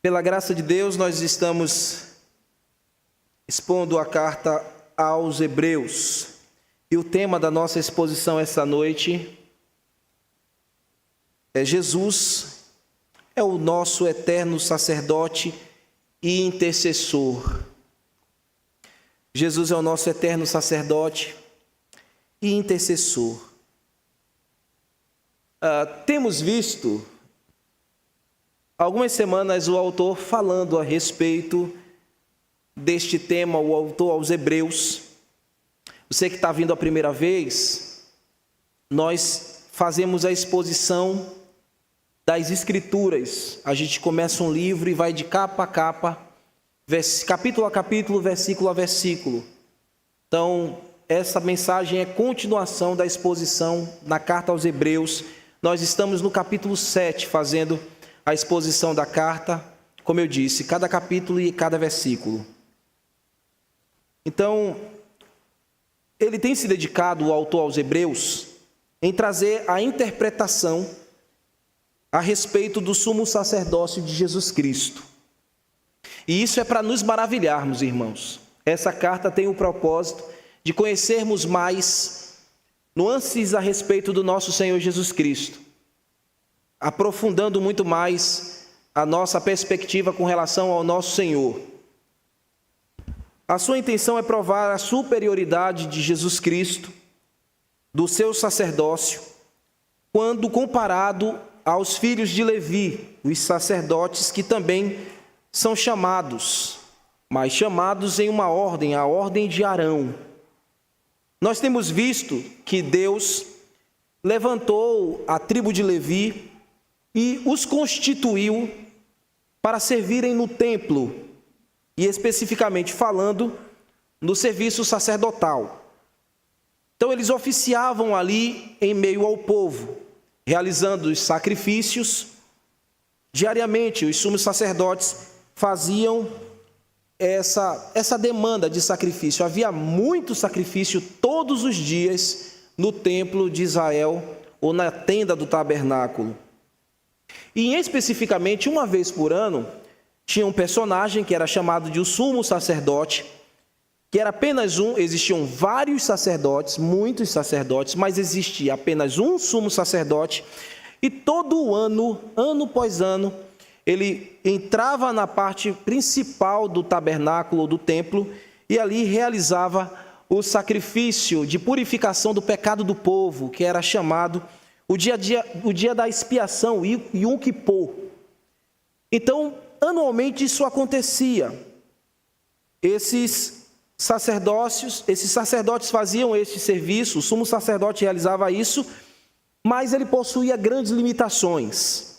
Pela graça de Deus, nós estamos expondo a carta aos Hebreus. E o tema da nossa exposição esta noite é Jesus é o nosso eterno sacerdote e intercessor. Jesus é o nosso eterno sacerdote e intercessor. Temos visto algumas semanas o autor falando a respeito deste tema, o autor aos Hebreus. Você que está vindo a primeira vez, nós fazemos a exposição das Escrituras. A gente começa um livro e vai de capa a capa, capítulo a capítulo, versículo a versículo. Então, essa mensagem é continuação da exposição na carta aos Hebreus. Nós estamos no capítulo 7, fazendo a exposição da carta, como eu disse, cada capítulo e cada versículo. Então, ele tem se dedicado, o autor aos Hebreus, em trazer a interpretação a respeito do sumo sacerdócio de Jesus Cristo. E isso é para nos maravilharmos, irmãos. Essa carta tem o propósito de conhecermos mais nuances a respeito do nosso Senhor Jesus Cristo, aprofundando muito mais a nossa perspectiva com relação ao nosso Senhor. A sua intenção é provar a superioridade de Jesus Cristo, do seu sacerdócio, quando comparado aos filhos de Levi, os sacerdotes que também são chamados, mas chamados em uma ordem, a ordem de Arão. Nós temos visto que Deus levantou a tribo de Levi e os constituiu para servirem no templo, e especificamente falando, no serviço sacerdotal. Então eles oficiavam ali em meio ao povo, realizando os sacrifícios. Diariamente os sumos sacerdotes faziam essa demanda de sacrifício. Havia muito sacrifício todos os dias no templo de Israel ou na tenda do tabernáculo. E especificamente uma vez por ano tinha um personagem que era chamado de o sumo sacerdote, que era apenas um. Existiam vários sacerdotes, muitos sacerdotes, mas existia apenas um sumo sacerdote, e todo ano, ano após ano, ele entrava na parte principal do tabernáculo ou do templo e ali realizava o sacrifício de purificação do pecado do povo, que era chamado o dia da expiação, Yom Kippur. Então, anualmente isso acontecia. Esses sacerdotes faziam este serviço, o sumo sacerdote realizava isso, mas ele possuía grandes limitações.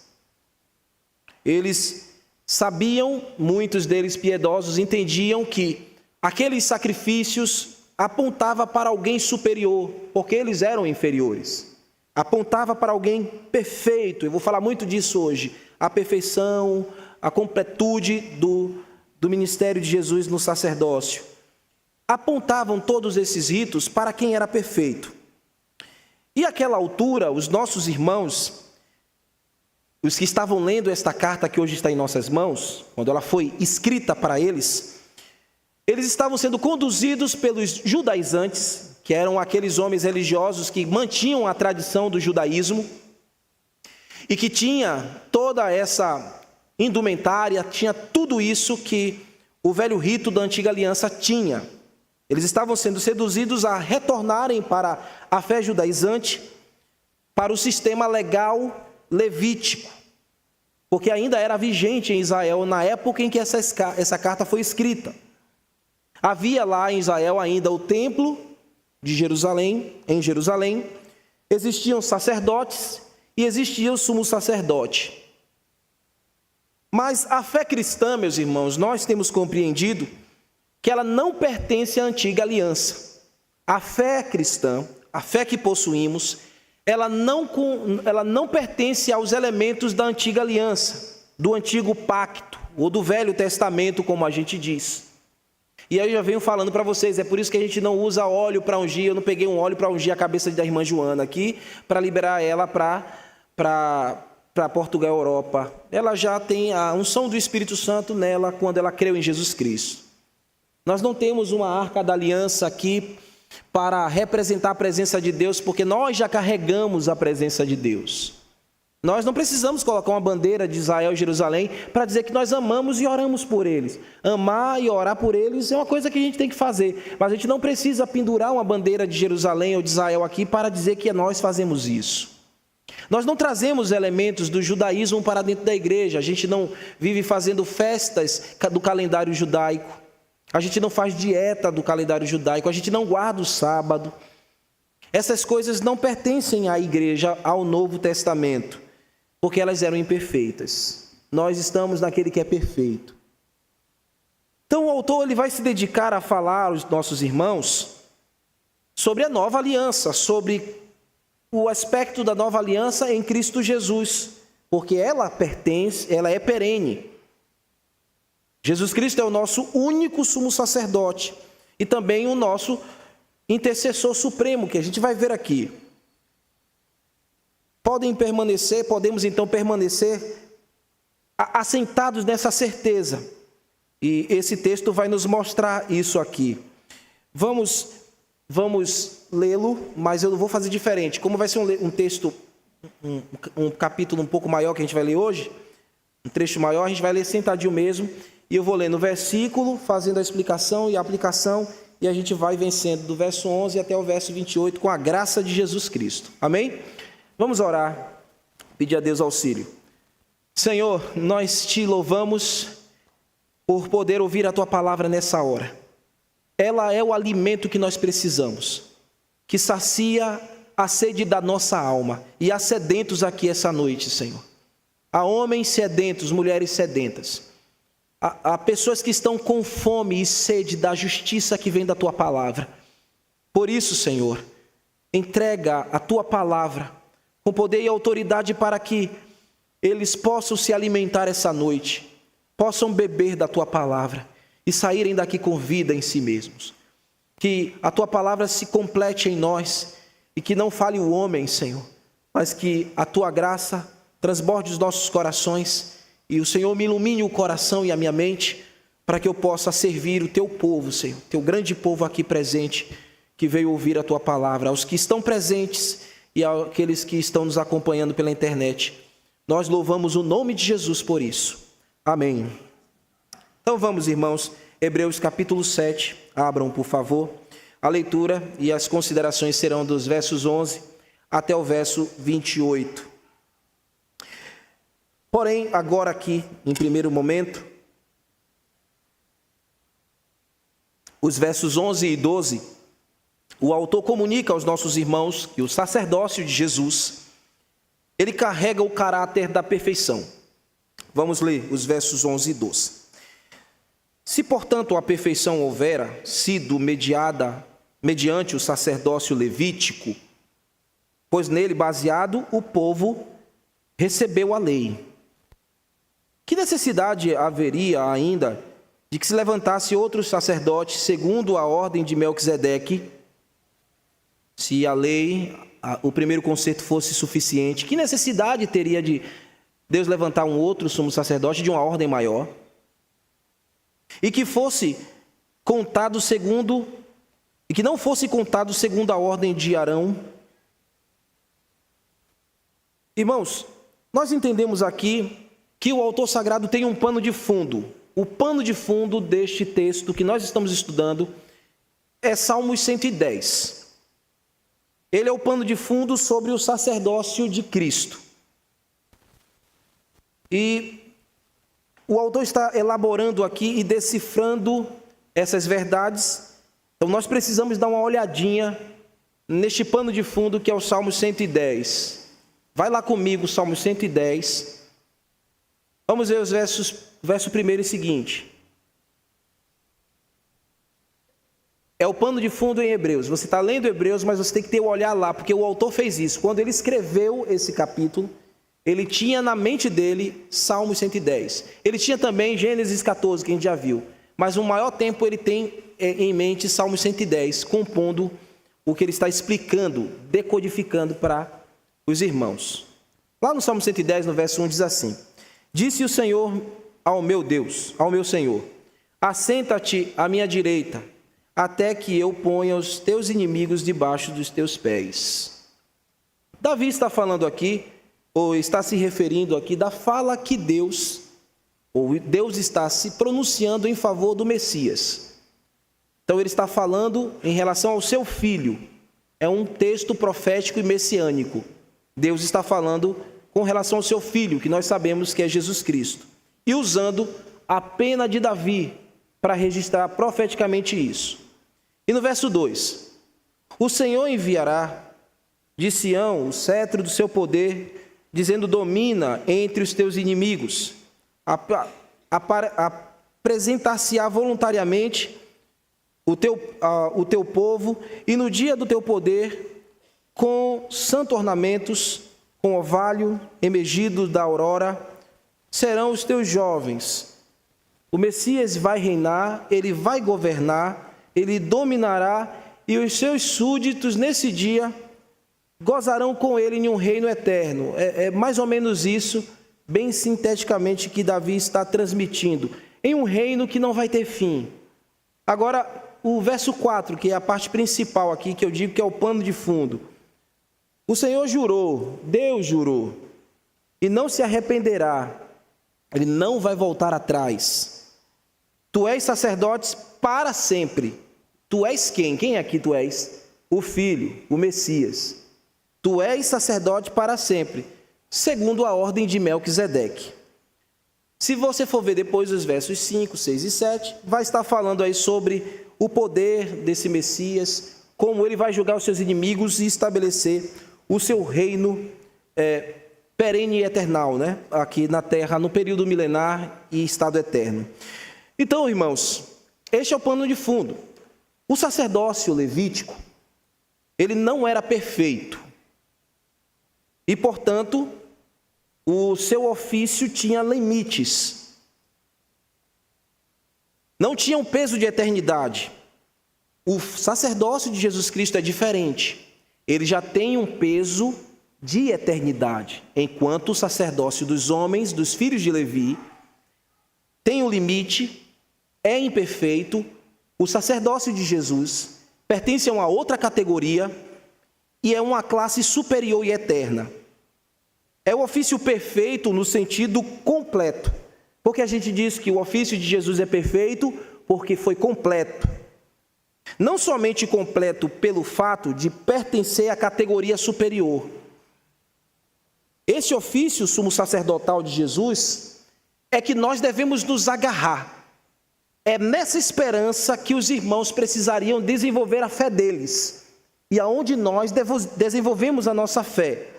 Eles sabiam, muitos deles piedosos, entendiam que aqueles sacrifícios apontavam para alguém superior, porque eles eram inferiores. Apontava para alguém perfeito. Eu vou falar muito disso hoje. A perfeição, a completude do ministério de Jesus no sacerdócio. Apontavam todos esses ritos para quem era perfeito. E àquela altura, os nossos irmãos, os que estavam lendo esta carta que hoje está em nossas mãos, quando ela foi escrita para eles, eles estavam sendo conduzidos pelos judaizantes, que eram aqueles homens religiosos que mantinham a tradição do judaísmo e que tinha toda essa indumentária, tinha tudo isso que o velho rito da antiga aliança tinha. Eles estavam sendo seduzidos a retornarem para a fé judaizante, para o sistema legal levítico, porque ainda era vigente em Israel na época em que essa carta foi escrita. Havia lá em Israel ainda o templo de Jerusalém, em Jerusalém, existiam sacerdotes e existia o sumo sacerdote. Mas a fé cristã, meus irmãos, nós temos compreendido que ela não pertence à antiga aliança. A fé cristã, a fé que possuímos, ela não pertence aos elementos da antiga aliança, do antigo pacto, ou do Velho Testamento, como a gente diz. E aí eu já venho falando para vocês, é por isso que a gente não usa óleo para ungir. Eu não peguei um óleo para ungir a cabeça da irmã Joana aqui, para liberar ela para para Portugal, Europa, ela já tem a unção do Espírito Santo nela quando ela creu em Jesus Cristo. Nós não temos uma arca da aliança aqui para representar a presença de Deus, porque nós já carregamos a presença de Deus. Nós não precisamos colocar uma bandeira de Israel e Jerusalém para dizer que nós amamos e oramos por eles. Amar e orar por eles é uma coisa que a gente tem que fazer, mas a gente não precisa pendurar uma bandeira de Jerusalém ou de Israel aqui para dizer que nós fazemos isso. Nós não trazemos elementos do judaísmo para dentro da igreja, a gente não vive fazendo festas do calendário judaico, a gente não faz dieta do calendário judaico, a gente não guarda o sábado. Essas coisas não pertencem à igreja, ao Novo Testamento, porque elas eram imperfeitas. Nós estamos naquele que é perfeito. Então o autor ele vai se dedicar a falar aos nossos irmãos sobre a nova aliança, sobre o aspecto da nova aliança em Cristo Jesus, porque ela pertence, ela é perene. Jesus Cristo é o nosso único sumo sacerdote e também o nosso intercessor supremo, que a gente vai ver aqui. Podemos então permanecer assentados nessa certeza. E esse texto vai nos mostrar isso aqui. Vamos lê-lo, mas eu não vou fazer diferente. Como vai ser um texto, um capítulo um pouco maior que a gente vai ler hoje, um trecho maior, a gente vai ler sentadinho mesmo. E eu vou ler no versículo, fazendo a explicação e a aplicação, e a gente vai vencendo do verso 11 até o verso 28, com a graça de Jesus Cristo. Amém? Vamos orar, pedir a Deus auxílio. Senhor, nós te louvamos por poder ouvir a tua palavra nessa hora. Ela é o alimento que nós precisamos, que sacia a sede da nossa alma. E há sedentos aqui essa noite, Senhor. Há homens sedentos, mulheres sedentas. Há pessoas que estão com fome e sede da justiça que vem da tua palavra. Por isso, Senhor, entrega a tua palavra com poder e autoridade para que eles possam se alimentar essa noite, possam beber da tua palavra e saírem daqui com vida em si mesmos. Que a tua palavra se complete em nós e que não fale o homem, Senhor, mas que a tua graça transborde os nossos corações e o Senhor me ilumine o coração e a minha mente para que eu possa servir o teu povo, Senhor, teu grande povo aqui presente que veio ouvir a tua palavra, aos que estão presentes e àqueles que estão nos acompanhando pela internet. Nós louvamos o nome de Jesus por isso. Amém. Então vamos, irmãos, Hebreus capítulo 7, abram por favor. A leitura e as considerações serão dos versos 11 até o verso 28. Porém, agora aqui, em primeiro momento, os versos 11 e 12, o autor comunica aos nossos irmãos que o sacerdócio de Jesus, ele carrega o caráter da perfeição. Vamos ler os versos 11 e 12. Se, portanto, a perfeição houvera sido mediada mediante o sacerdócio levítico, pois nele baseado o povo recebeu a lei. Que necessidade haveria ainda de que se levantasse outro sacerdote segundo a ordem de Melquisedeque, se a lei, o primeiro conceito fosse suficiente? Que necessidade teria de Deus levantar um outro sumo sacerdote de uma ordem maior? E que fosse contado segundo, e que não fosse contado segundo a ordem de Arão? Irmãos, nós entendemos aqui que o autor sagrado tem um pano de fundo. O pano de fundo deste texto que nós estamos estudando é Salmos 110. Ele é o pano de fundo sobre o sacerdócio de Cristo. E o autor está elaborando aqui e decifrando essas verdades. Então nós precisamos dar uma olhadinha neste pano de fundo que é o Salmo 110. Vai lá comigo, Salmo 110. Vamos ver os verso primeiro e seguinte. É o pano de fundo em Hebreus. Você está lendo Hebreus, mas você tem que ter o olhar lá, porque o autor fez isso. Quando ele escreveu esse capítulo, ele tinha na mente dele Salmo 110. Ele tinha também Gênesis 14, que a gente já viu. Mas no maior tempo ele tem em mente Salmo 110, compondo o que ele está explicando, decodificando para os irmãos. Lá no Salmo 110, no verso 1, diz assim: Disse o Senhor ao meu Deus, ao meu Senhor: Assenta-te à minha direita, até que eu ponha os teus inimigos debaixo dos teus pés. Davi está falando aqui, ou está se referindo aqui, da fala que Deus está se pronunciando em favor do Messias. Então ele está falando em relação ao seu filho. É um texto profético e messiânico. Deus está falando com relação ao seu filho, que nós sabemos que é Jesus Cristo, e usando a pena de Davi para registrar profeticamente isso. E no verso 2: O Senhor enviará de Sião o cetro do seu poder, dizendo: domina entre os teus inimigos. Apresentar-se-á voluntariamente o teu povo, e no dia do teu poder, com santos ornamentos, com orvalho emergido da aurora, serão os teus jovens. O Messias vai reinar, ele vai governar, ele dominará, e os seus súditos nesse dia gozarão com ele em um reino eterno. É mais ou menos isso, bem sinteticamente, que Davi está transmitindo. Em um reino que não vai ter fim. Agora, o verso 4, que é a parte principal aqui, que eu digo que é o pano de fundo. O Senhor jurou, Deus jurou, e não se arrependerá, ele não vai voltar atrás. Tu és sacerdote para sempre. Tu és quem? Quem aqui tu és? O Filho, o Messias. Tu és sacerdote para sempre, segundo a ordem de Melquisedeque. Se você for ver depois os versos 5, 6 e 7, vai estar falando aí sobre o poder desse Messias, como ele vai julgar os seus inimigos e estabelecer o seu reino perene e eternal, né? Aqui na terra, no período milenar e estado eterno. Então, irmãos, este é o pano de fundo. O sacerdócio levítico, ele não era perfeito. E, portanto, o seu ofício tinha limites. Não tinha um peso de eternidade. O sacerdócio de Jesus Cristo é diferente. Ele já tem um peso de eternidade, enquanto o sacerdócio dos homens, dos filhos de Levi, tem um limite, é imperfeito. O sacerdócio de Jesus pertence a uma outra categoria e é uma classe superior e eterna. É o ofício perfeito no sentido completo. Porque a gente diz que o ofício de Jesus é perfeito porque foi completo. Não somente completo pelo fato de pertencer à categoria superior. Esse ofício sumo sacerdotal de Jesus é que nós devemos nos agarrar. É nessa esperança que os irmãos precisariam desenvolver a fé deles. E aonde nós desenvolvemos a nossa fé.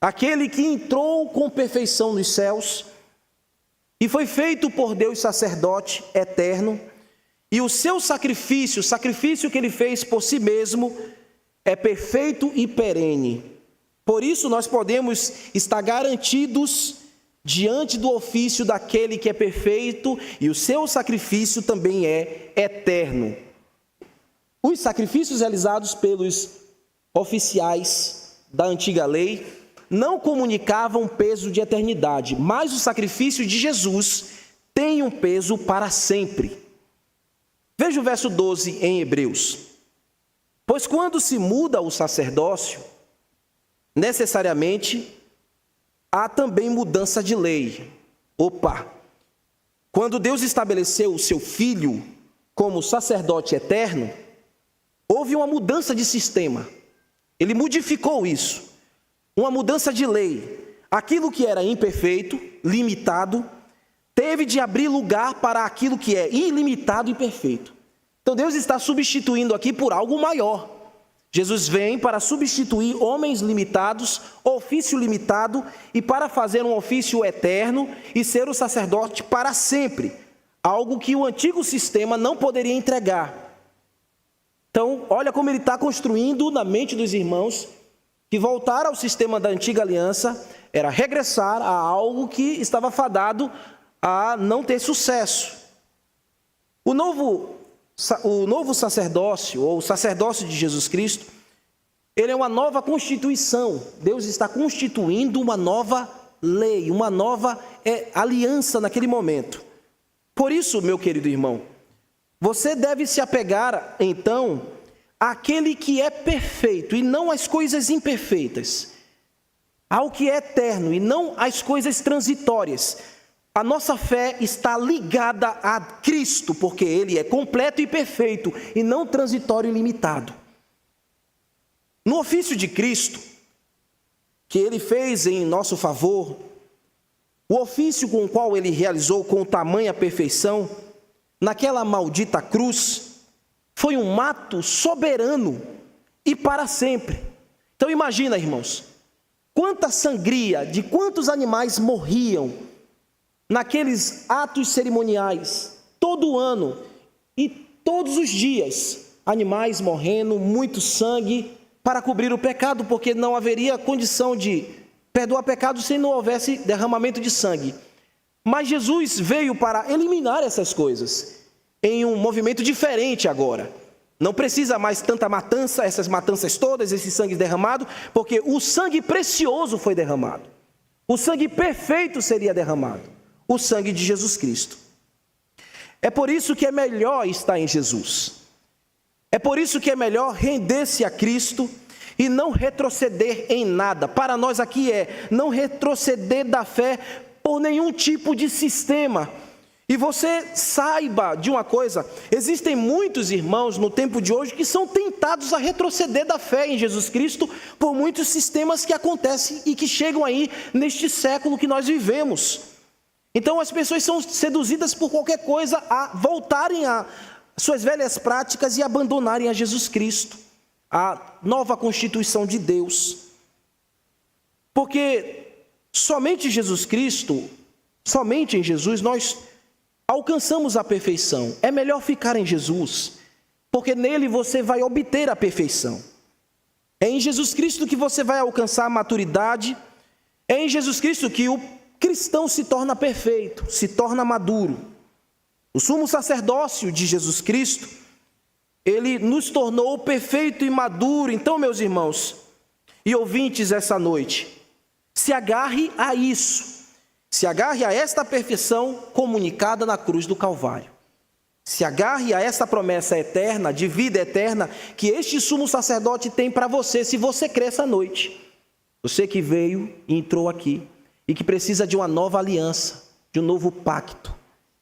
Aquele que entrou com perfeição nos céus e foi feito por Deus sacerdote eterno, e o seu sacrifício, o sacrifício que ele fez por si mesmo, é perfeito e perene. Por isso nós podemos estar garantidos diante do ofício daquele que é perfeito, e o seu sacrifício também é eterno. Os sacrifícios realizados pelos oficiais da antiga lei não comunicavam peso de eternidade, mas o sacrifício de Jesus tem um peso para sempre. Veja o verso 12 em Hebreus. Pois quando se muda o sacerdócio, necessariamente há também mudança de lei. Quando Deus estabeleceu o seu Filho como sacerdote eterno, houve uma mudança de sistema. Ele modificou isso. Uma mudança de lei. Aquilo que era imperfeito, limitado, teve de abrir lugar para aquilo que é ilimitado e perfeito. Então Deus está substituindo aqui por algo maior. Jesus vem para substituir homens limitados, ofício limitado, e para fazer um ofício eterno e ser o sacerdote para sempre. Algo que o antigo sistema não poderia entregar. Então, olha como ele está construindo na mente dos irmãos que voltar ao sistema da antiga aliança era regressar a algo que estava fadado a não ter sucesso. O novo sacerdócio, ou o sacerdócio de Jesus Cristo, Ele é uma nova constituição. Deus está constituindo uma nova lei, uma nova aliança naquele momento. Por isso, meu querido irmão, você deve se apegar, então, àquele que é perfeito e não às coisas imperfeitas, ao que é eterno e não às coisas transitórias. A nossa fé está ligada a Cristo, porque Ele é completo e perfeito, e não transitório e limitado. No ofício de Cristo, que Ele fez em nosso favor, o ofício com o qual Ele realizou com tamanha perfeição, naquela maldita cruz, foi um ato soberano e para sempre. Então imagina, irmãos, quanta sangria, de quantos animais morriam naqueles atos cerimoniais, todo ano e todos os dias, animais morrendo, muito sangue, para cobrir o pecado, porque não haveria condição de perdoar pecado se não houvesse derramamento de sangue. Mas Jesus veio para eliminar essas coisas, em um movimento diferente agora. Não precisa mais tanta matança, essas matanças todas, esse sangue derramado, porque o sangue precioso foi derramado. O sangue perfeito seria derramado, o sangue de Jesus Cristo. É por isso que é melhor estar em Jesus. É por isso que é melhor render-se a Cristo e não retroceder em nada. Para nós aqui não retroceder da fé por nenhum tipo de sistema. E você saiba de uma coisa, existem muitos irmãos no tempo de hoje que são tentados a retroceder da fé em Jesus Cristo por muitos sistemas que acontecem e que chegam aí neste século que nós vivemos. Então as pessoas são seduzidas por qualquer coisa a voltarem a suas velhas práticas e abandonarem a Jesus Cristo, a nova constituição de Deus. Porque somente Jesus Cristo, somente em Jesus nós alcançamos a perfeição. É melhor ficar em Jesus, porque nele você vai obter a perfeição. É em Jesus Cristo que você vai alcançar a maturidade. É em Jesus Cristo que o cristão se torna perfeito, se torna maduro. O sumo sacerdócio de Jesus Cristo, ele nos tornou perfeito e maduro. Então, meus irmãos e ouvintes essa noite, se agarre a isso. Se agarre a esta perfeição comunicada na cruz do Calvário. Se agarre a esta promessa eterna, de vida eterna, que este sumo sacerdote tem para você, se você crer essa noite. Você que veio e entrou aqui, e que precisa de uma nova aliança, de um novo pacto,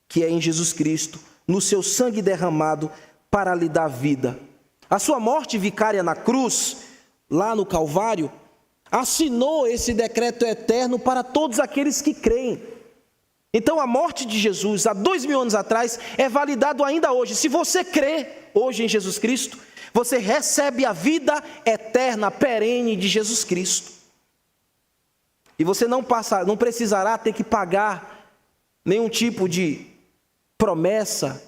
que é em Jesus Cristo, no seu sangue derramado para lhe dar vida. A sua morte vicária na cruz, lá no Calvário, assinou esse decreto eterno para todos aqueles que creem. Então a morte de Jesus, há 2000 anos atrás, é validado ainda hoje. Se você crê hoje em Jesus Cristo, você recebe a vida eterna, perene de Jesus Cristo. E você não precisará ter que pagar nenhum tipo de promessa,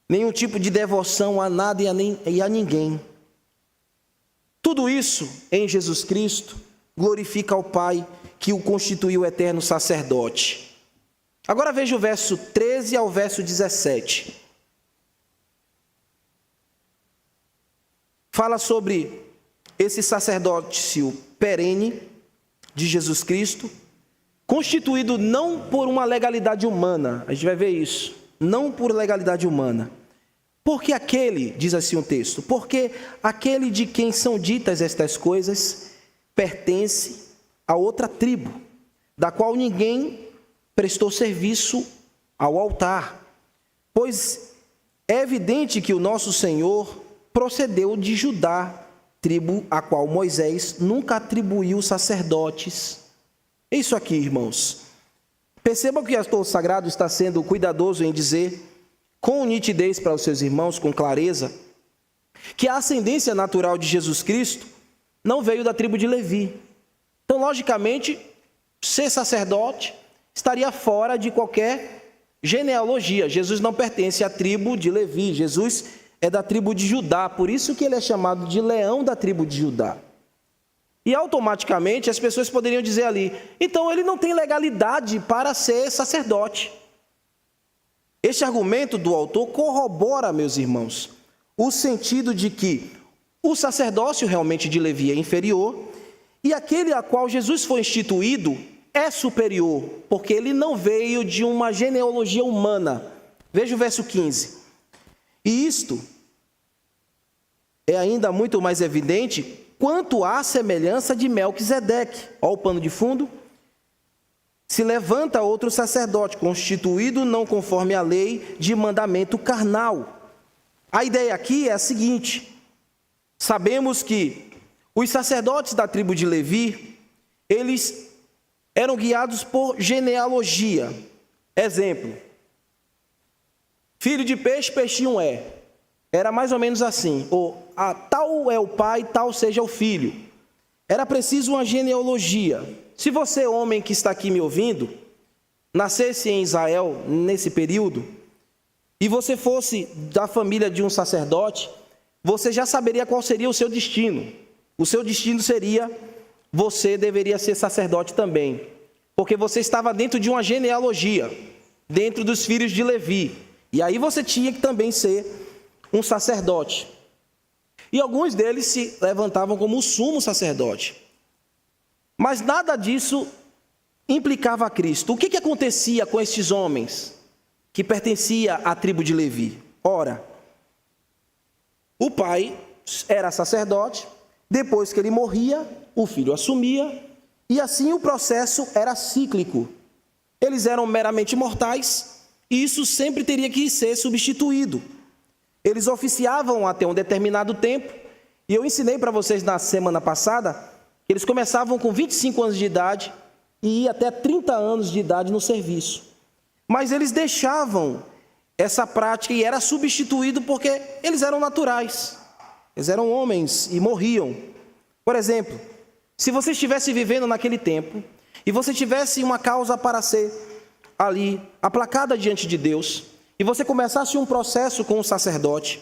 nenhum tipo de devoção a nada e a ninguém. Tudo isso em Jesus Cristo glorifica ao Pai que o constituiu eterno sacerdote. Agora veja o verso 13 ao verso 17. Fala sobre esse sacerdócio perene de Jesus Cristo, constituído não por uma legalidade humana. A gente vai ver isso. Não por legalidade humana. Porque aquele, diz assim o texto, porque aquele de quem são ditas estas coisas pertence a outra tribo, da qual ninguém prestou serviço ao altar. Pois é evidente que o nosso Senhor procedeu de Judá, tribo a qual Moisés nunca atribuiu sacerdotes. É isso aqui, irmãos. Percebam que o autor sagrado está sendo cuidadoso em dizer, com nitidez para os seus irmãos, com clareza, que a ascendência natural de Jesus Cristo não veio da tribo de Levi. Então, logicamente, ser sacerdote estaria fora de qualquer genealogia. Jesus não pertence à tribo de Levi, Jesus é da tribo de Judá, por isso que ele é chamado de leão da tribo de Judá. E automaticamente as pessoas poderiam dizer ali, então ele não tem legalidade para ser sacerdote. Este argumento do autor corrobora, meus irmãos, o sentido de que O sacerdócio realmente de Levi é inferior, e aquele a qual Jesus foi instituído é superior, porque ele não veio de uma genealogia humana. Veja o verso 15. E isto é ainda muito mais evidente quanto à semelhança de Melquisedeque. Olha o pano de fundo. Se levanta outro sacerdote, constituído não conforme a lei de mandamento carnal. A ideia aqui é a seguinte: sabemos que os sacerdotes da tribo de Levi, eles eram guiados por genealogia. Exemplo: filho de peixe, peixinho é. Era mais ou menos assim, ou tal é o pai, tal seja o filho. Era preciso uma genealogia. Se você, homem que está aqui me ouvindo, nascesse em Israel nesse período, e você fosse da família de um sacerdote, você já saberia qual seria o seu destino. O seu destino seria, você deveria ser sacerdote também, porque você estava dentro de uma genealogia, dentro dos filhos de Levi, e aí você tinha que também ser um sacerdote. E alguns deles se levantavam como o sumo sacerdote. Mas nada disso implicava a Cristo. O que acontecia com estes homens que pertenciam à tribo de Levi? Ora, o pai era sacerdote, depois que ele morria, o filho assumia, e assim o processo era cíclico. Eles eram meramente mortais, e isso sempre teria que ser substituído. Eles oficiavam até um determinado tempo, e eu ensinei para vocês na semana passada, eles começavam com 25 anos de idade e iam até 30 anos de idade no serviço. Mas eles deixavam essa prática e era substituído porque eles eram naturais. Eles eram homens e morriam. Por exemplo, se você estivesse vivendo naquele tempo e você tivesse uma causa para ser ali aplacada diante de Deus, e você começasse um processo com o sacerdote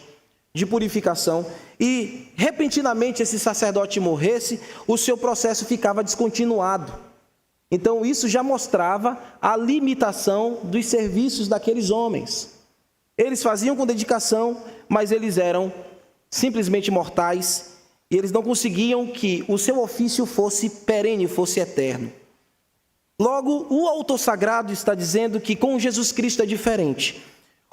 de purificação, e repentinamente esse sacerdote morresse, o seu processo ficava descontinuado. Então isso já mostrava a limitação dos serviços daqueles homens. Eles faziam com dedicação, mas eles eram simplesmente mortais, e eles não conseguiam que o seu ofício fosse perene, fosse eterno. Logo, o autor sagrado está dizendo que com Jesus Cristo é diferente.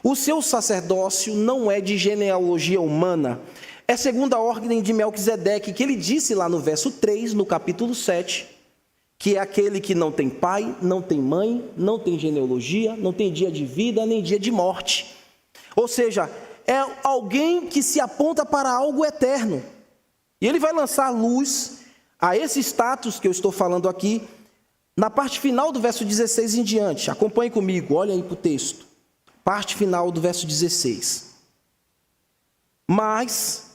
O seu sacerdócio não é de genealogia humana, é segundo a ordem de Melquisedeque, que ele disse lá no verso 3, no capítulo 7, que é aquele que não tem pai, não tem mãe, não tem genealogia, não tem dia de vida, nem dia de morte. Ou seja, é alguém que se aponta para algo eterno. E ele vai lançar luz a esse status que eu estou falando aqui, na parte final do verso 16 em diante. Acompanhe comigo, olha aí para o texto. Parte final do verso 16. Mas,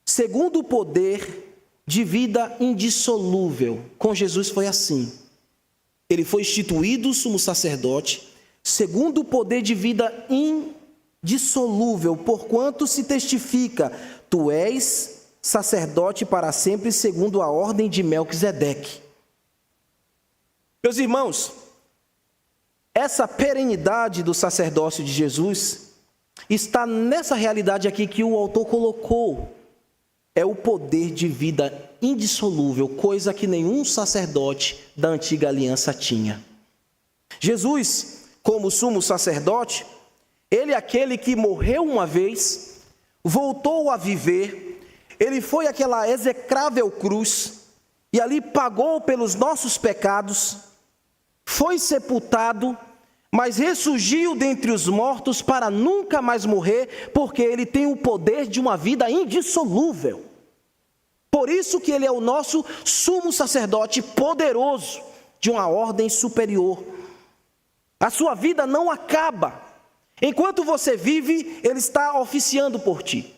segundo o poder de vida indissolúvel, com Jesus foi assim. Ele foi instituído sumo sacerdote, segundo o poder de vida indissolúvel, porquanto se testifica, tu és sacerdote para sempre, segundo a ordem de Melquisedeque. Meus irmãos, essa perenidade do sacerdócio de Jesus está nessa realidade aqui que o autor colocou. É o poder de vida indissolúvel, coisa que nenhum sacerdote da antiga aliança tinha. Jesus, como sumo sacerdote, ele é aquele que morreu uma vez, voltou a viver, ele foi àquela execrável cruz e ali pagou pelos nossos pecados, foi sepultado, mas ressurgiu dentre os mortos para nunca mais morrer, porque ele tem o poder de uma vida indissolúvel. Por isso que ele é o nosso sumo sacerdote poderoso, de uma ordem superior. A sua vida não acaba. Enquanto você vive, ele está oficiando por ti.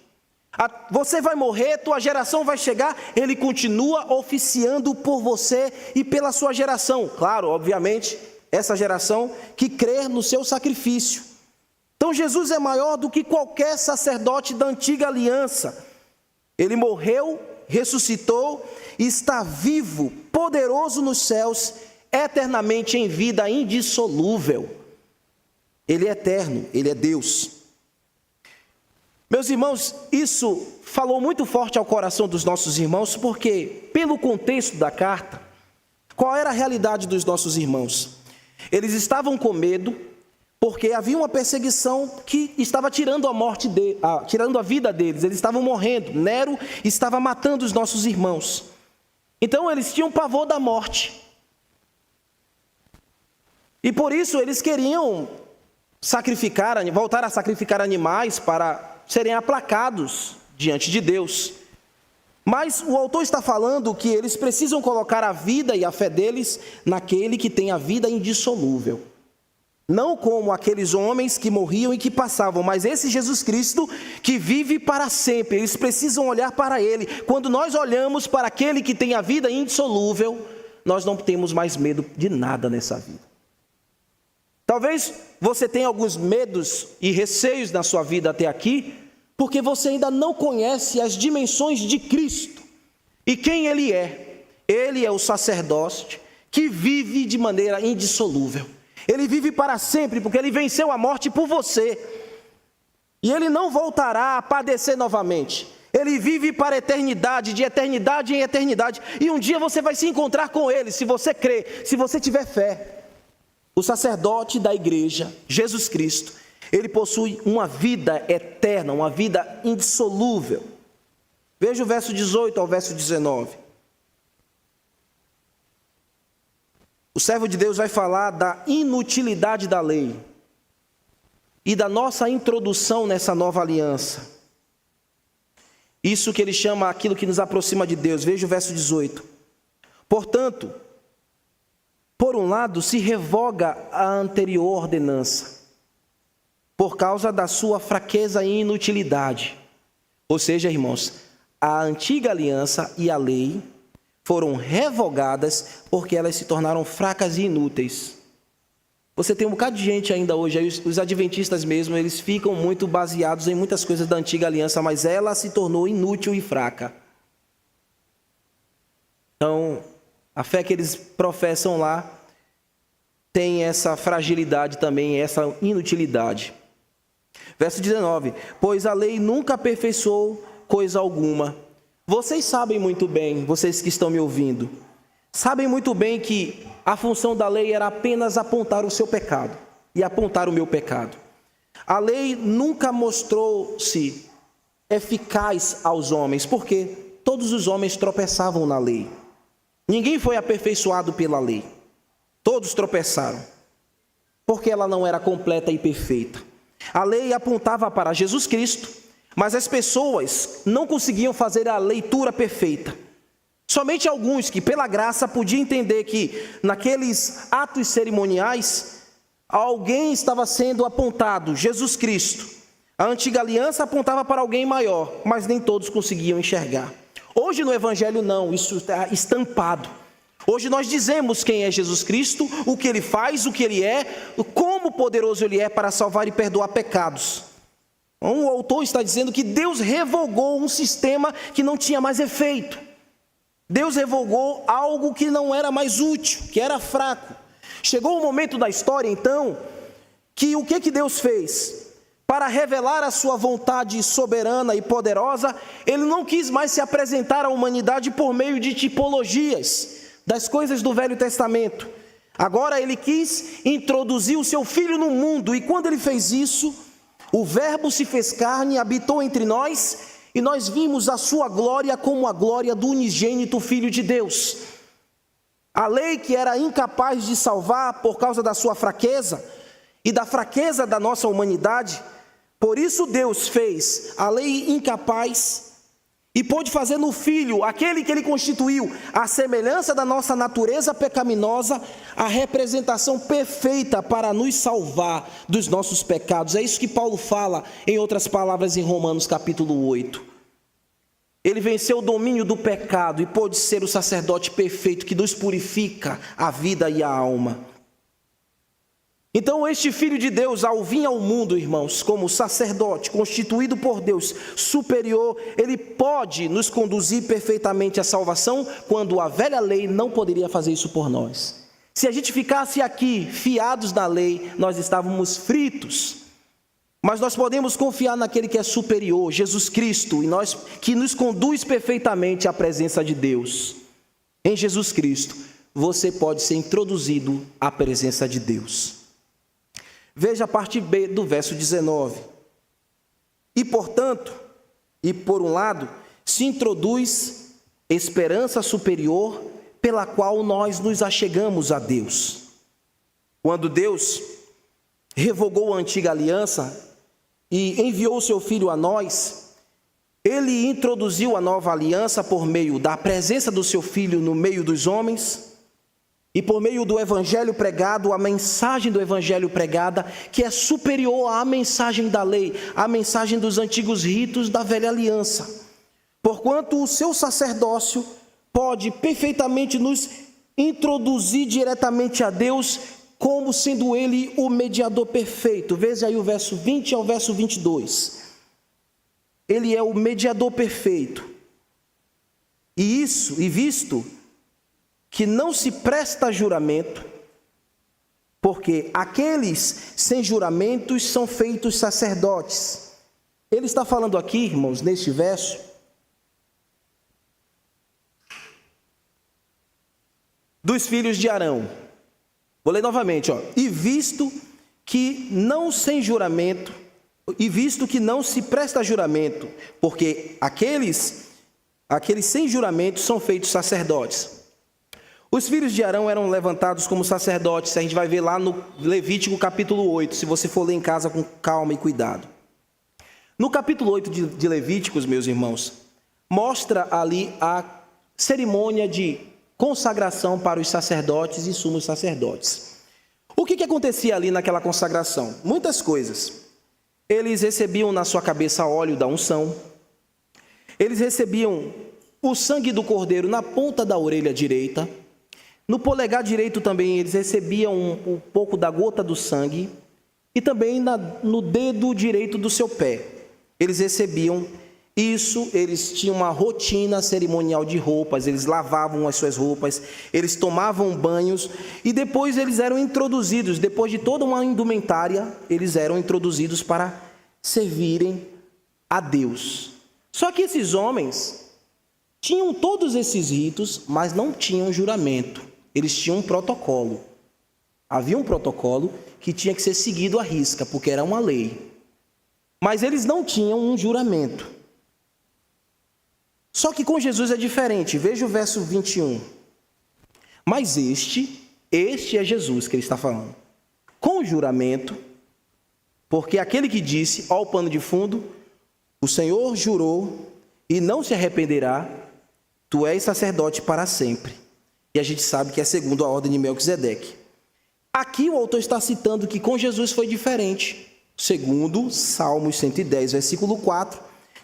Você vai morrer, tua geração vai chegar, ele continua oficiando por você e pela sua geração. Claro, obviamente, essa geração que crê no seu sacrifício. Então Jesus é maior do que qualquer sacerdote da antiga aliança. Ele morreu, ressuscitou e está vivo, poderoso nos céus, eternamente em vida indissolúvel. Ele é eterno, ele é Deus. Meus irmãos, isso falou muito forte ao coração dos nossos irmãos, porque, pelo contexto da carta, qual era a realidade dos nossos irmãos? Eles estavam com medo, porque havia uma perseguição que estava tirando a vida deles. Eles estavam morrendo. Nero estava matando os nossos irmãos. Então eles tinham pavor da morte. E por isso eles queriam voltar a sacrificar animais para serem aplacados diante de Deus. Mas o autor está falando que eles precisam colocar a vida e a fé deles naquele que tem a vida indissolúvel. Não como aqueles homens que morriam e que passavam, mas esse Jesus Cristo que vive para sempre. Eles precisam olhar para Ele. Quando nós olhamos para aquele que tem a vida indissolúvel, nós não temos mais medo de nada nessa vida. Talvez você tenha alguns medos e receios na sua vida até aqui, porque você ainda não conhece as dimensões de Cristo e quem Ele é. Ele é o sacerdote que vive de maneira indissolúvel. Ele vive para sempre, porque Ele venceu a morte por você. E Ele não voltará a padecer novamente. Ele vive para a eternidade, de eternidade em eternidade. E um dia você vai se encontrar com Ele, se você crer, se você tiver fé. O sacerdote da igreja, Jesus Cristo, Ele possui uma vida eterna, uma vida indissolúvel. Veja o verso 18 ao verso 19. O servo de Deus vai falar da inutilidade da lei e da nossa introdução nessa nova aliança. Isso que ele chama aquilo que nos aproxima de Deus. Veja o verso 18. Portanto, por um lado, se revoga a anterior ordenança, por causa da sua fraqueza e inutilidade. Ou seja, irmãos, a antiga aliança e a lei foram revogadas porque elas se tornaram fracas e inúteis. Você tem um bocado de gente ainda hoje, aí os adventistas mesmo, eles ficam muito baseados em muitas coisas da antiga aliança, mas ela se tornou inútil e fraca. Então, a fé que eles professam lá tem essa fragilidade também, essa inutilidade. Verso 19, pois a lei nunca aperfeiçoou coisa alguma. Vocês sabem muito bem, vocês que estão me ouvindo, sabem muito bem que a função da lei era apenas apontar o seu pecado e apontar o meu pecado. A lei nunca mostrou-se eficaz aos homens, porque todos os homens tropeçavam na lei. Ninguém foi aperfeiçoado pela lei. Todos tropeçaram, porque ela não era completa e perfeita. A lei apontava para Jesus Cristo, mas as pessoas não conseguiam fazer a leitura perfeita. Somente alguns que, pela graça, podiam entender que, naqueles atos cerimoniais, alguém estava sendo apontado, Jesus Cristo. A antiga aliança apontava para alguém maior, mas nem todos conseguiam enxergar. Hoje no Evangelho não, isso está estampado. Hoje nós dizemos quem é Jesus Cristo, o que Ele faz, o que Ele é, como poderoso Ele é para salvar e perdoar pecados. O autor está dizendo que Deus revogou um sistema que não tinha mais efeito. Deus revogou algo que não era mais útil, que era fraco. Chegou o momento da história, então, que o que Deus fez? Para revelar a sua vontade soberana e poderosa, Ele não quis mais se apresentar à humanidade por meio de tipologias das coisas do Velho Testamento. Agora Ele quis introduzir o seu Filho no mundo, e quando Ele fez isso, o Verbo se fez carne, habitou entre nós, e nós vimos a sua glória como a glória do unigênito Filho de Deus. A lei que era incapaz de salvar por causa da sua fraqueza e da fraqueza da nossa humanidade, por isso Deus fez a lei incapaz e pôde fazer no Filho, aquele que Ele constituiu, a semelhança da nossa natureza pecaminosa, a representação perfeita para nos salvar dos nossos pecados. É isso que Paulo fala, em outras palavras, em Romanos capítulo 8. Ele venceu o domínio do pecado e pôde ser o sacerdote perfeito que nos purifica a vida e a alma. Então este Filho de Deus, ao vir ao mundo, irmãos, como sacerdote, constituído por Deus, superior, Ele pode nos conduzir perfeitamente à salvação, quando a velha lei não poderia fazer isso por nós. Se a gente ficasse aqui, fiados na lei, nós estávamos fritos. Mas nós podemos confiar naquele que é superior, Jesus Cristo, e que nos conduz perfeitamente à presença de Deus. Em Jesus Cristo, você pode ser introduzido à presença de Deus. Veja a parte B do verso 19. E, portanto, e por um lado, se introduz esperança superior pela qual nós nos achegamos a Deus. Quando Deus revogou a antiga aliança e enviou o seu Filho a nós, Ele introduziu a nova aliança por meio da presença do seu Filho no meio dos homens e por meio do Evangelho pregado, a mensagem do Evangelho pregada, que é superior à mensagem da lei, à mensagem dos antigos ritos da velha aliança. Porquanto o seu sacerdócio pode perfeitamente nos introduzir diretamente a Deus, como sendo Ele o mediador perfeito. Veja aí o verso 20 ao verso 22. Ele é o mediador perfeito. E visto que não se presta juramento, porque aqueles sem juramentos são feitos sacerdotes. Ele está falando aqui, irmãos, neste verso, dos filhos de Arão. Vou ler novamente, E visto que não sem juramento, e visto que não se presta juramento, porque aqueles sem juramento são feitos sacerdotes. Os filhos de Arão eram levantados como sacerdotes, a gente vai ver lá no Levítico capítulo 8, se você for ler em casa com calma e cuidado. No capítulo 8 de Levíticos, meus irmãos, mostra ali a cerimônia de consagração para os sacerdotes e sumos sacerdotes. O que acontecia ali naquela consagração? Muitas coisas. Eles recebiam na sua cabeça óleo da unção, eles recebiam o sangue do cordeiro na ponta da orelha direita, no polegar direito também eles recebiam um pouco da gota do sangue, e também no dedo direito do seu pé. Eles recebiam isso, eles tinham uma rotina cerimonial de roupas, eles lavavam as suas roupas, eles tomavam banhos, e depois eles eram introduzidos, depois de toda uma indumentária, eles eram introduzidos para servirem a Deus. Só que esses homens tinham todos esses ritos, mas não tinham juramento. Eles tinham um protocolo. Havia um protocolo que tinha que ser seguido à risca, porque era uma lei. Mas eles não tinham um juramento. Só que com Jesus é diferente. Veja o verso 21. Mas este é Jesus que ele está falando. Com juramento, porque aquele que disse, ó o pano de fundo, o Senhor jurou e não se arrependerá, tu és sacerdote para sempre. E a gente sabe que é segundo a ordem de Melquisedeque. Aqui o autor está citando que com Jesus foi diferente. Segundo Salmos 110, versículo 4,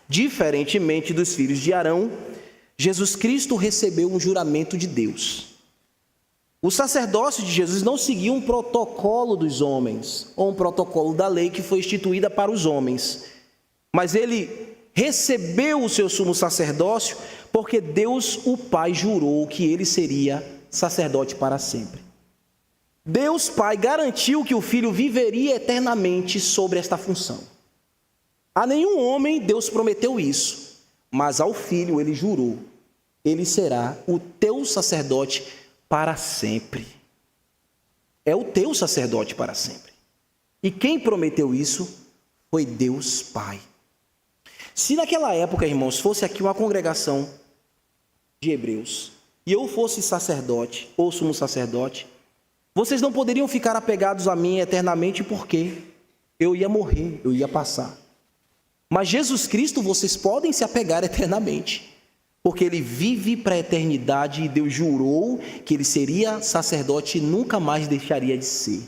diferentemente dos filhos de Arão, Jesus Cristo recebeu um juramento de Deus. O sacerdócio de Jesus não seguia um protocolo dos homens, ou um protocolo da lei que foi instituída para os homens, mas ele recebeu o seu sumo sacerdócio porque Deus, o Pai, jurou que ele seria sacerdote para sempre. Deus Pai garantiu que o Filho viveria eternamente sobre esta função. A nenhum homem Deus prometeu isso, mas ao Filho ele jurou: ele será o teu sacerdote para sempre. É o teu sacerdote para sempre. E quem prometeu isso foi Deus Pai. Se naquela época, irmãos, fosse aqui uma congregação de hebreus, e eu fosse sacerdote, ou sumo sacerdote, vocês não poderiam ficar apegados a mim eternamente, porque eu ia morrer, eu ia passar. Mas Jesus Cristo, vocês podem se apegar eternamente, porque ele vive para a eternidade, e Deus jurou que ele seria sacerdote e nunca mais deixaria de ser.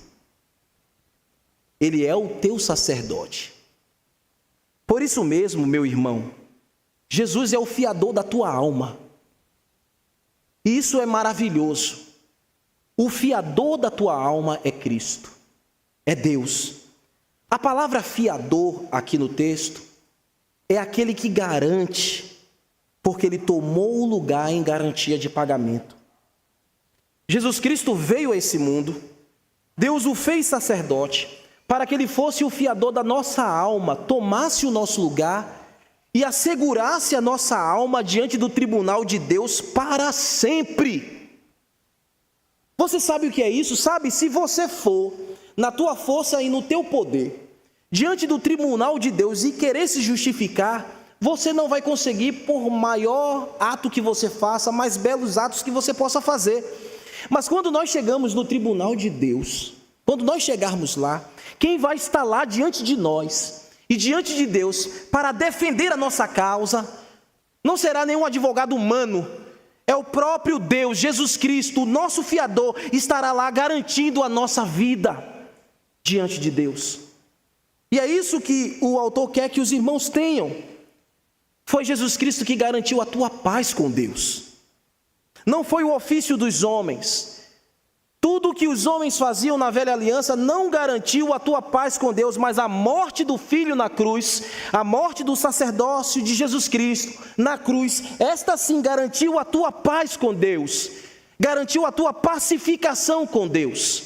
Ele é o teu sacerdote. Por isso mesmo, meu irmão, Jesus é o fiador da tua alma. E isso é maravilhoso. O fiador da tua alma é Cristo, é Deus. A palavra fiador aqui no texto é aquele que garante, porque ele tomou o lugar em garantia de pagamento. Jesus Cristo veio a esse mundo, Deus o fez sacerdote, para que ele fosse o fiador da nossa alma, tomasse o nosso lugar e assegurasse a nossa alma diante do tribunal de Deus para sempre. Você sabe o que é isso? Sabe, se você for na tua força e no teu poder, diante do tribunal de Deus e querer se justificar, você não vai conseguir, por maior ato que você faça, mais belos atos que você possa fazer. Mas quando nós chegamos no tribunal de Deus, quando nós chegarmos lá, quem vai estar lá diante de nós e diante de Deus para defender a nossa causa, não será nenhum advogado humano, é o próprio Deus, Jesus Cristo, o nosso fiador, estará lá garantindo a nossa vida diante de Deus. E é isso que o autor quer que os irmãos tenham. Foi Jesus Cristo que garantiu a tua paz com Deus. Não foi o ofício dos homens. Tudo o que os homens faziam na velha aliança não garantiu a tua paz com Deus, mas a morte do Filho na cruz, a morte do sacerdócio de Jesus Cristo na cruz, esta sim garantiu a tua paz com Deus, garantiu a tua pacificação com Deus.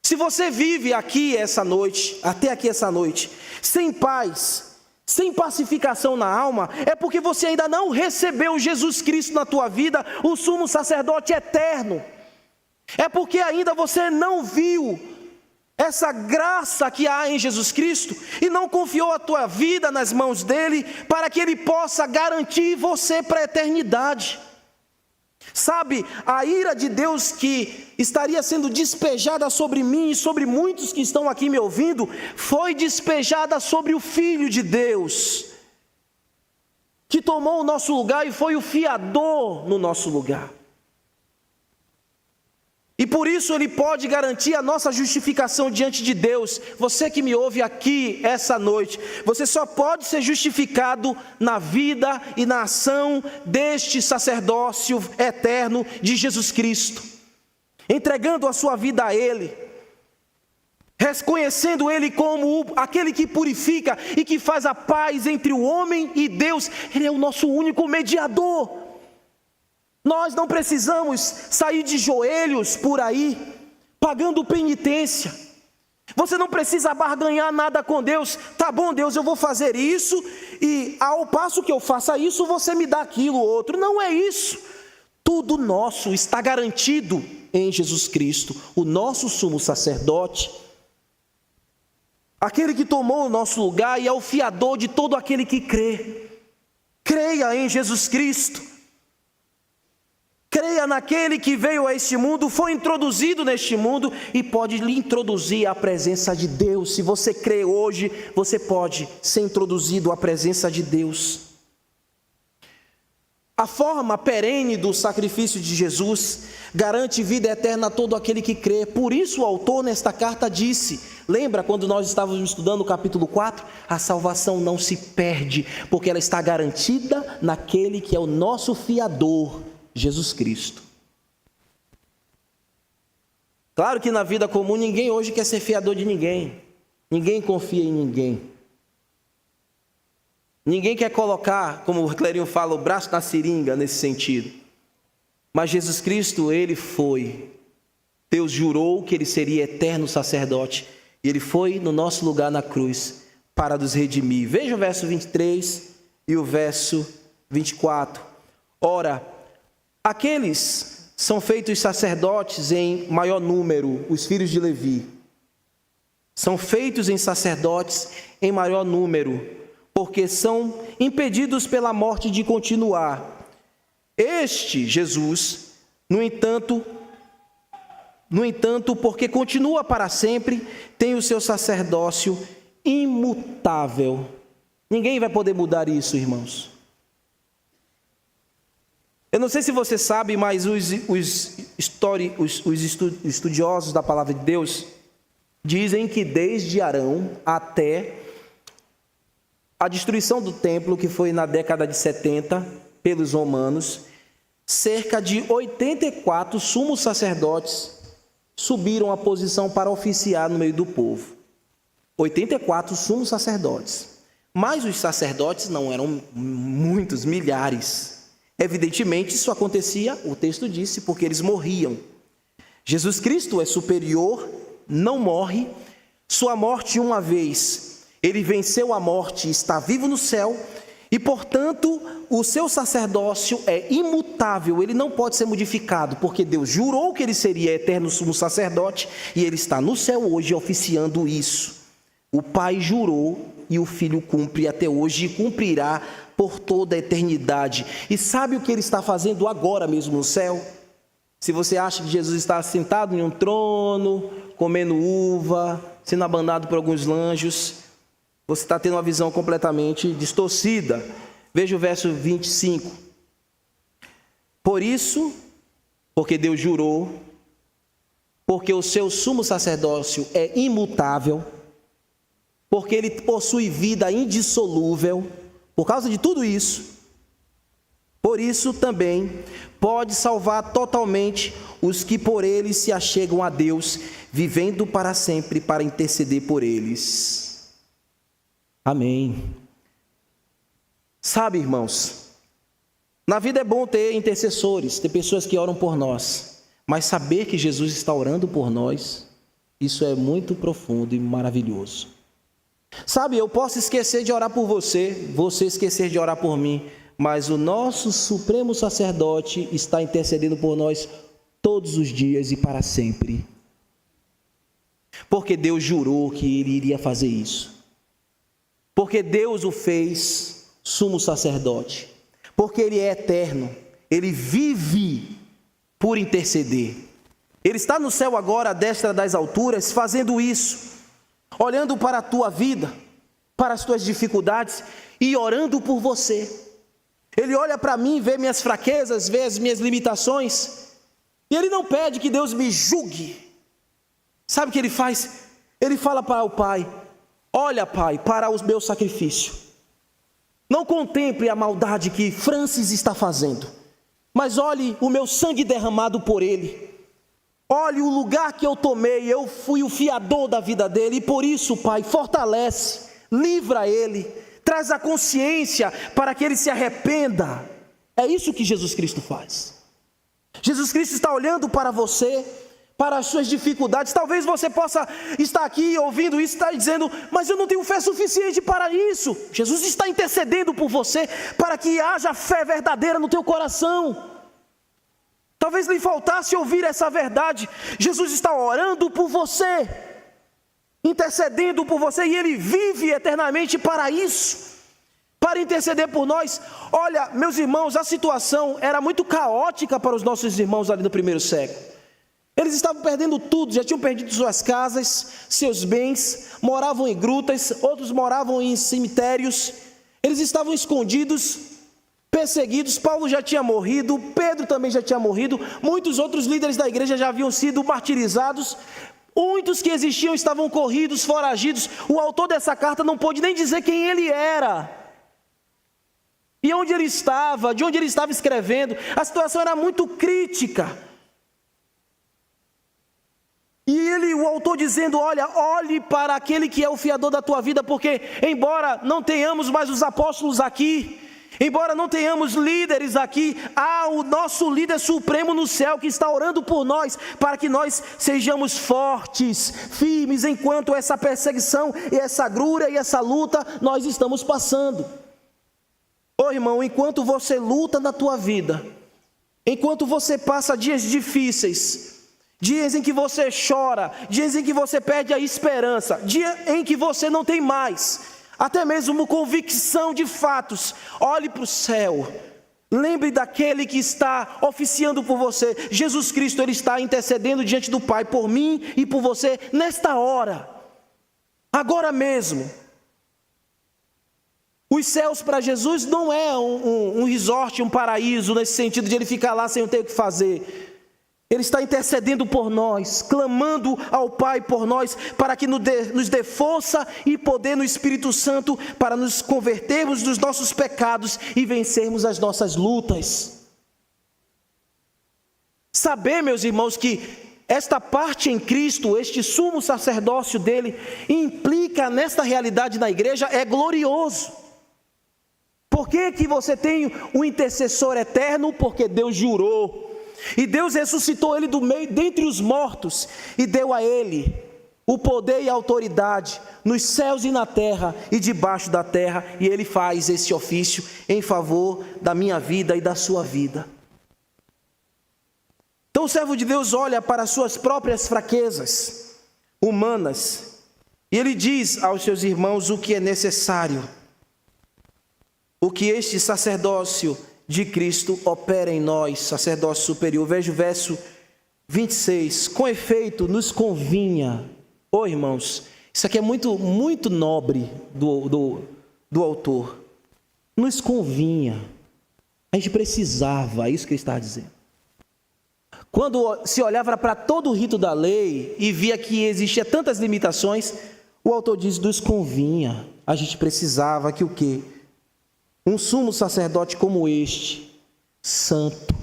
Se você vive aqui essa noite, até aqui essa noite, sem paz, sem pacificação na alma, é porque você ainda não recebeu Jesus Cristo na tua vida, o sumo sacerdote eterno. É porque ainda você não viu essa graça que há em Jesus Cristo e não confiou a tua vida nas mãos dele para que ele possa garantir você para a eternidade. Sabe, a ira de Deus que estaria sendo despejada sobre mim e sobre muitos que estão aqui me ouvindo, foi despejada sobre o Filho de Deus, que tomou o nosso lugar e foi o fiador no nosso lugar. E por isso ele pode garantir a nossa justificação diante de Deus. Você que me ouve aqui essa noite, você só pode ser justificado na vida e na ação deste sacerdócio eterno de Jesus Cristo, entregando a sua vida a Ele, reconhecendo Ele como aquele que purifica e que faz a paz entre o homem e Deus. Ele é o nosso único mediador. Nós não precisamos sair de joelhos por aí, pagando penitência. Você não precisa barganhar nada com Deus. Tá bom, Deus, eu vou fazer isso, e ao passo que eu faça isso, você me dá aquilo outro. Não é isso. Tudo nosso está garantido em Jesus Cristo, o nosso sumo sacerdote, aquele que tomou o nosso lugar e é o fiador de todo aquele que crê. Creia em Jesus Cristo. Creia naquele que veio a este mundo, foi introduzido neste mundo e pode lhe introduzir à presença de Deus. Se você crê hoje, você pode ser introduzido à presença de Deus. A forma perene do sacrifício de Jesus garante vida eterna a todo aquele que crê. Por isso o autor nesta carta disse, lembra quando nós estávamos estudando o capítulo 4? A salvação não se perde, porque ela está garantida naquele que é o nosso fiador, Jesus Cristo. Claro que na vida comum ninguém hoje quer ser fiador de ninguém. Ninguém confia em ninguém. Ninguém quer colocar, como o Clerinho fala, o braço na seringa nesse sentido. Mas Jesus Cristo, Ele foi. Deus jurou que Ele seria eterno sacerdote. E Ele foi no nosso lugar na cruz para nos redimir. Veja o verso 23 e o verso 24. Ora, aqueles são feitos sacerdotes em maior número, os filhos de Levi. São feitos em sacerdotes em maior número, porque são impedidos pela morte de continuar. Este Jesus, no entanto, porque continua para sempre, tem o seu sacerdócio imutável. Ninguém vai poder mudar isso, irmãos. Eu não sei se você sabe, mas os estudiosos da palavra de Deus dizem que desde Arão até a destruição do templo, que foi na década de 70 pelos romanos, cerca de 84 sumos sacerdotes subiram a posição para oficiar no meio do povo. 84 sumos sacerdotes. Mas os sacerdotes não eram muitos, milhares. Evidentemente isso acontecia, o texto disse, porque eles morriam. Jesus Cristo é superior, não morre, Sua morte uma vez, ele venceu a morte, está vivo no céu, e portanto o seu sacerdócio é imutável, ele não pode ser modificado, porque Deus jurou que ele seria eterno sumo sacerdote, e ele está no céu hoje oficiando isso. O Pai jurou e o Filho cumpre até hoje e cumprirá por toda a eternidade. E sabe o que ele está fazendo agora mesmo no céu? Se você acha que Jesus está sentado em um trono, comendo uva, sendo abanado por alguns anjos, você está tendo uma visão completamente distorcida. Veja o verso 25. Por isso, porque Deus jurou, porque o seu sumo sacerdócio é imutável, porque ele possui vida indissolúvel, por causa de tudo isso, por isso também pode salvar totalmente os que por ele se achegam a Deus, vivendo para sempre para interceder por eles. Amém. Sabe, irmãos, na vida é bom ter intercessores, ter pessoas que oram por nós, mas saber que Jesus está orando por nós, isso é muito profundo e maravilhoso. Sabe, eu posso esquecer de orar por você, você esquecer de orar por mim, mas o nosso supremo sacerdote está intercedendo por nós todos os dias e para sempre. Porque Deus jurou que ele iria fazer isso. Porque Deus o fez sumo sacerdote. Porque ele é eterno, ele vive por interceder. Ele está no céu agora, à destra das alturas, fazendo isso. Olhando para a tua vida, para as tuas dificuldades e orando por você. Ele olha para mim, vê minhas fraquezas, vê as minhas limitações, e ele não pede que Deus me julgue. Sabe o que ele faz? Ele fala para o Pai: olha, Pai, para o meu sacrifício. Não contemple a maldade que Francis está fazendo, mas olhe o meu sangue derramado por ele. Olhe o lugar que eu tomei, eu fui o fiador da vida dele, e por isso, Pai, fortalece, livra ele, traz a consciência para que ele se arrependa. É isso que Jesus Cristo faz. Jesus Cristo está olhando para você, para as suas dificuldades. Talvez você possa estar aqui ouvindo isso e estar dizendo: mas eu não tenho fé suficiente para isso. Jesus está intercedendo por você para que haja fé verdadeira no teu coração. Talvez lhe faltasse ouvir essa verdade. Jesus está orando por você, intercedendo por você, e ele vive eternamente para isso, para interceder por nós. Olha, meus irmãos, a situação era muito caótica para os nossos irmãos ali no primeiro século. Eles estavam perdendo tudo, já tinham perdido suas casas, seus bens, moravam em grutas, outros moravam em cemitérios, eles estavam escondidos, perseguidos. Paulo já tinha morrido, Pedro também já tinha morrido, muitos outros líderes da igreja já haviam sido martirizados, muitos que existiam estavam corridos, foragidos. O autor dessa carta não pôde nem dizer quem ele era, e onde ele estava, de onde ele estava escrevendo. A situação era muito crítica, e o autor dizendo: olha, olhe para aquele que é o fiador da tua vida, porque embora não tenhamos mais os apóstolos aqui, embora não tenhamos líderes aqui, há o nosso líder supremo no céu que está orando por nós, para que nós sejamos fortes, firmes, enquanto essa perseguição e essa agrura e essa luta nós estamos passando. Ô irmão, enquanto você luta na tua vida, enquanto você passa dias difíceis, dias em que você chora, dias em que você perde a esperança, dia em que você não tem mais até mesmo convicção de fatos, olhe para o céu, lembre daquele que está oficiando por você. Jesus Cristo, ele está intercedendo diante do Pai por mim e por você nesta hora, agora mesmo. Os céus para Jesus não é um resort, um paraíso, nesse sentido de ele ficar lá sem ter o que fazer. Ele está intercedendo por nós, clamando ao Pai por nós, para que nos dê força e poder no Espírito Santo, para nos convertermos dos nossos pecados e vencermos as nossas lutas. Saber, meus irmãos, que esta parte em Cristo, este sumo sacerdócio dele, implica nesta realidade na igreja, é glorioso. Por que você tem um intercessor eterno? Porque Deus jurou. E Deus ressuscitou ele do meio, dentre os mortos, e deu a ele o poder e a autoridade nos céus e na terra e debaixo da terra, e Ele faz esse ofício em favor da minha vida e da sua vida. Então o servo de Deus olha para as suas próprias fraquezas humanas e ele diz aos seus irmãos o que é necessário, o que este sacerdócio de Cristo opera em nós, sacerdócio superior. Veja o verso 26. Com efeito, nos convinha. Irmãos, isso aqui é muito nobre do autor. Nos convinha. A gente precisava, é isso que ele está dizendo. Quando se olhava para todo o rito da lei e via que existia tantas limitações, o autor diz, nos convinha. A gente precisava que o quê? Um sumo sacerdote como este, santo,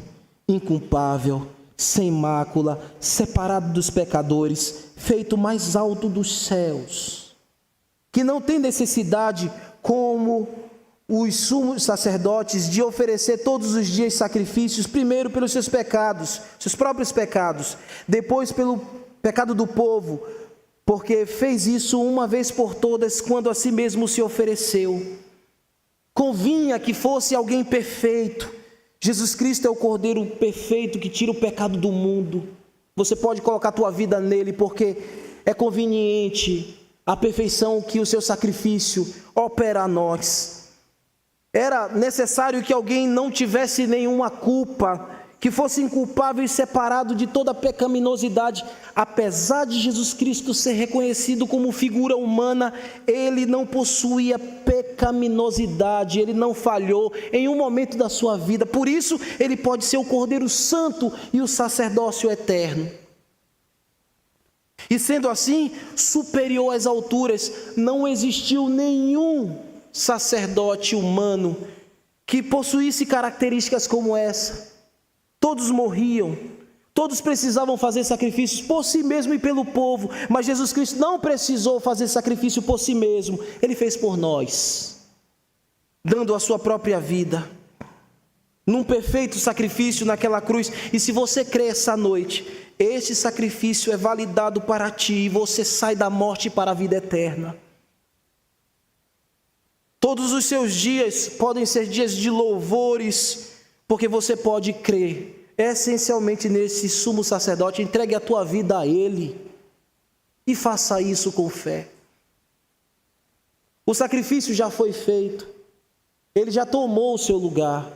inculpável, sem mácula, separado dos pecadores, feito mais alto dos céus, que não tem necessidade, como os sumos sacerdotes, de oferecer todos os dias sacrifícios, primeiro pelos seus pecados, seus próprios pecados, depois pelo pecado do povo, porque fez isso uma vez por todas, quando a si mesmo se ofereceu. Convinha que fosse alguém perfeito. Jesus Cristo é o Cordeiro perfeito que tira o pecado do mundo. Você pode colocar a tua vida nele, porque é conveniente a perfeição que o seu sacrifício opera a nós. Era necessário que alguém não tivesse nenhuma culpa, que fosse inculpável e separado de toda pecaminosidade. Apesar de Jesus Cristo ser reconhecido como figura humana, ele não possuía pecaminosidade, ele não falhou em um momento da sua vida. Por isso, ele pode ser o Cordeiro Santo e o sacerdócio eterno. E sendo assim, superior às alturas, não existiu nenhum sacerdote humano que possuísse características como essa. Todos morriam, todos precisavam fazer sacrifícios por si mesmo e pelo povo, mas Jesus Cristo não precisou fazer sacrifício por si mesmo, ele fez por nós, dando a sua própria vida, num perfeito sacrifício naquela cruz. E se você crê essa noite, esse sacrifício é validado para ti, e você sai da morte para a vida eterna. Todos os seus dias podem ser dias de louvores, porque você pode crer essencialmente nesse sumo sacerdote. Entregue a tua vida a ele e faça isso com fé. O sacrifício já foi feito, ele já tomou o seu lugar,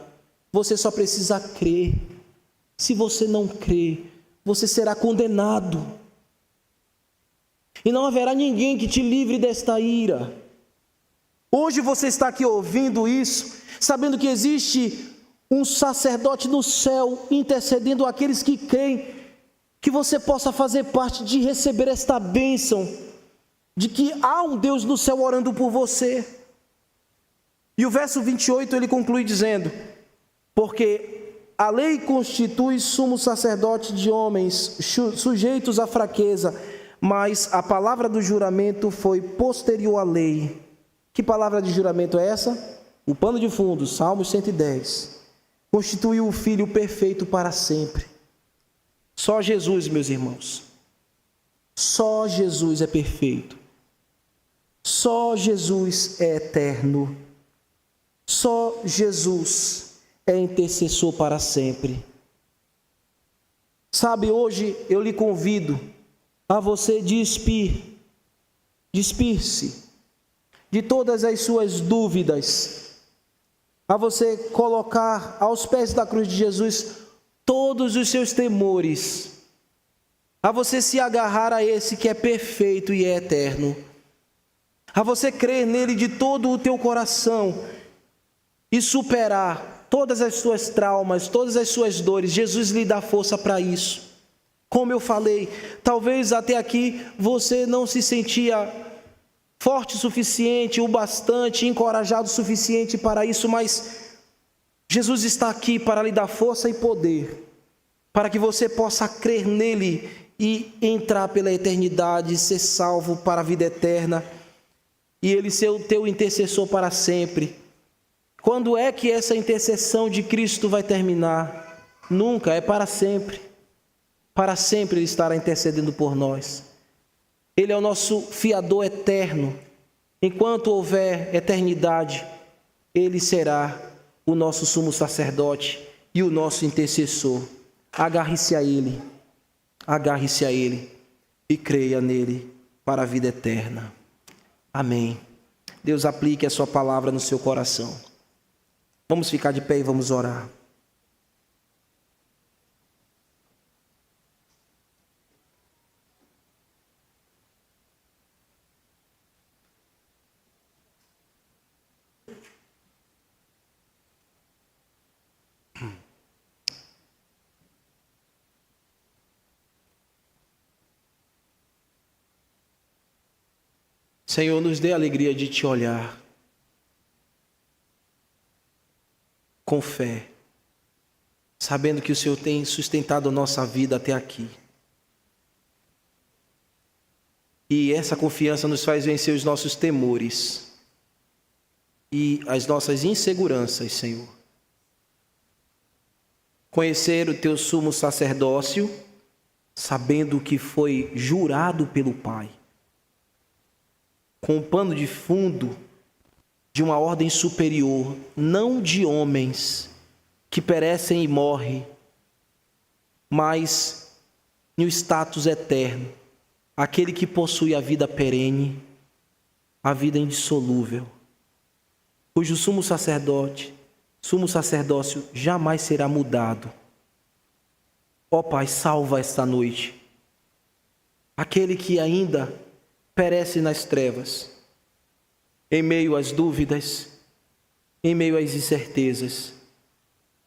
você só precisa crer. Se você não crer, você será condenado, e não haverá ninguém que te livre desta ira. Hoje você está aqui ouvindo isso, sabendo que existe um sacerdote no céu intercedendo aqueles que creem, que você possa fazer parte de receber esta bênção, de que há um Deus no céu orando por você. E o verso 28 ele conclui dizendo: porque a lei constitui sumo sacerdote de homens sujeitos à fraqueza, mas a palavra do juramento foi posterior à lei. Que palavra de juramento é essa? O pano de fundo, Salmos 110. Constituiu o Filho perfeito para sempre. Só Jesus, meus irmãos. Só Jesus é perfeito. Só Jesus é eterno. Só Jesus é intercessor para sempre. Sabe, hoje eu lhe convido a você despir-se de todas as suas dúvidas, a você colocar aos pés da cruz de Jesus todos os seus temores, a você se agarrar a esse que é perfeito e é eterno, a você crer nele de todo o teu coração e superar todas as suas traumas, todas as suas dores. Jesus lhe dá força para isso. Como eu falei, talvez até aqui você não se sentia forte o suficiente, o bastante, encorajado o suficiente para isso, mas Jesus está aqui para lhe dar força e poder, para que você possa crer nele e entrar pela eternidade, ser salvo para a vida eterna, e ele ser o teu intercessor para sempre. Quando é que essa intercessão de Cristo vai terminar? Nunca, é para sempre. Para sempre ele estará intercedendo por nós. Ele é o nosso fiador eterno. Enquanto houver eternidade, Ele será o nosso sumo sacerdote e o nosso intercessor. Agarre-se a Ele e creia nele para a vida eterna. Amém. Deus aplique a sua palavra no seu coração. Vamos ficar de pé e vamos orar. Senhor, nos dê a alegria de te olhar com fé, sabendo que o Senhor tem sustentado a nossa vida até aqui. E essa confiança nos faz vencer os nossos temores e as nossas inseguranças, Senhor. Conhecer o teu sumo sacerdócio, sabendo que foi jurado pelo Pai, com o pano de fundo de uma ordem superior, não de homens que perecem e morrem, mas no status eterno, aquele que possui a vida perene, a vida indissolúvel, cujo sumo sacerdócio jamais será mudado. Ó Pai, salva esta noite aquele que ainda perece nas trevas, em meio às dúvidas, em meio às incertezas.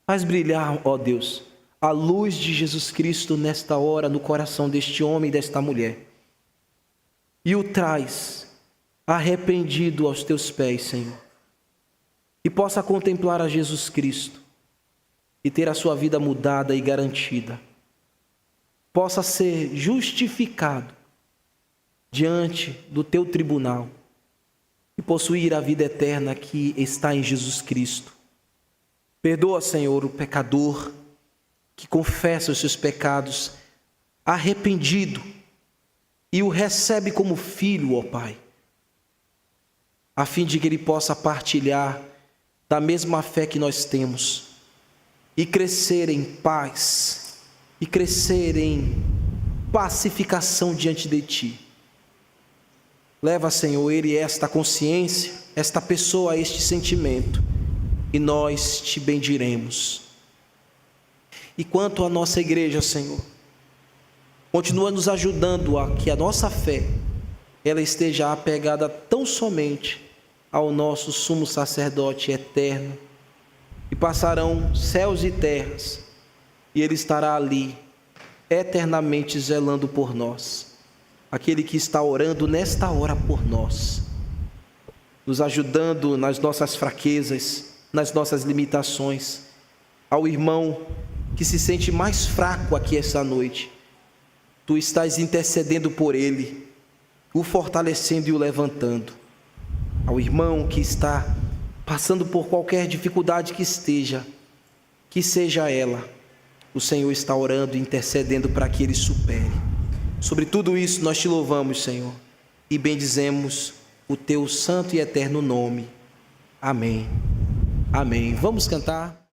Faz brilhar, ó Deus, a luz de Jesus Cristo nesta hora no coração deste homem e desta mulher. E o traz arrependido aos teus pés, Senhor. E possa contemplar a Jesus Cristo e ter a sua vida mudada e garantida. Possa ser justificado diante do teu tribunal e possuir a vida eterna que está em Jesus Cristo. Perdoa, Senhor, o pecador que confessa os seus pecados, arrependido, e o recebe como filho, ó Pai, a fim de que ele possa partilhar da mesma fé que nós temos e crescer em paz, e crescer em pacificação diante de Ti. Leva, Senhor, ele esta consciência, esta pessoa a este sentimento, e nós te bendiremos. E quanto à nossa igreja, Senhor, continua nos ajudando a que a nossa fé, ela esteja apegada tão somente ao nosso sumo sacerdote eterno, e passarão céus e terras, e ele estará ali, eternamente zelando por nós. Aquele que está orando nesta hora por nós, nos ajudando nas nossas fraquezas, nas nossas limitações. Ao irmão que se sente mais fraco aqui esta noite, Tu estás intercedendo por ele, o fortalecendo e o levantando. Ao irmão que está passando por qualquer dificuldade que esteja, que seja ela, o Senhor está orando e intercedendo para que ele supere. Sobre tudo isso nós te louvamos, Senhor, e bendizemos o teu santo e eterno nome. Amém. Amém. Vamos cantar.